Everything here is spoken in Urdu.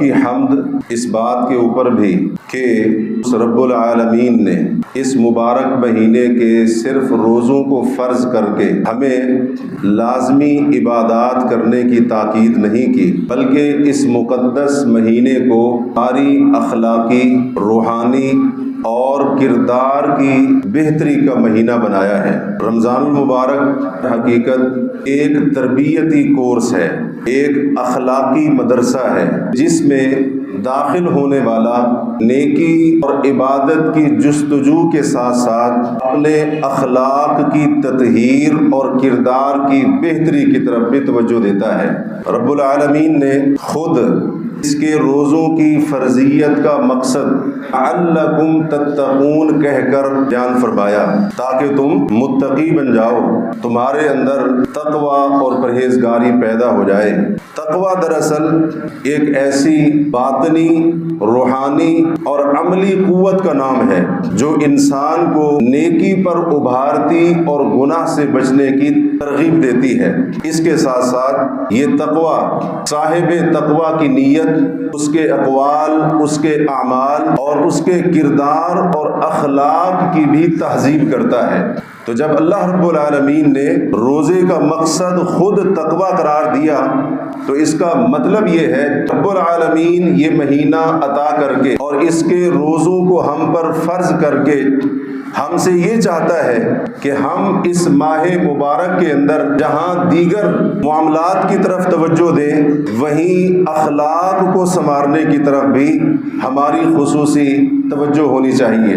کی حمد اس بات کے اوپر بھی کہ رب العالمین نے اس مبارک مہینے کے صرف روزوں کو فرض کر کے ہمیں لازمی عبادات کرنے کی تاکید نہیں کی، بلکہ اس مقدس مہینے کو ہماری اخلاقی، روحانی اور کردار کی بہتری کا مہینہ بنایا ہے۔ رمضان المبارک حقیقت ایک تربیتی کورس ہے، ایک اخلاقی مدرسہ ہے، جس میں داخل ہونے والا نیکی اور عبادت کی جستجو کے ساتھ ساتھ اپنے اخلاق کی تطہیر اور کردار کی بہتری کی طرف بھی توجہ دیتا ہے۔ رب العالمین نے خود اس کے روزوں کی فرضیت کا مقصد لعلکم تتقون کہہ کر بیان فرمایا، تاکہ تم متقی بن جاؤ، تمہارے اندر تقوی اور پرہیزگاری پیدا ہو جائے۔ تقوی دراصل ایک ایسی باطنی، روحانی اور عملی قوت کا نام ہے جو انسان کو نیکی پر ابھارتی اور گناہ سے بچنے کی ترغیب دیتی ہے۔ اس کے ساتھ ساتھ یہ تقوی صاحب تقوی کی نیت، اس کے اقوال، اس کے اعمال اور اس کے کردار اور اخلاق کی بھی تہذیب کرتا ہے۔ تو جب اللہ رب العالمین نے روزے کا مقصد خود تقوی قرار دیا تو اس کا مطلب یہ ہے رب العالمین یہ مہینہ عطا کر کے اور اس کے روزوں کو ہم پر فرض کر کے ہم سے یہ چاہتا ہے کہ ہم اس ماہ مبارک کے اندر جہاں دیگر معاملات کی طرف توجہ دیں، وہیں اخلاق کو سنوارنے کی طرف بھی ہماری خصوصی توجہ ہونی چاہیے۔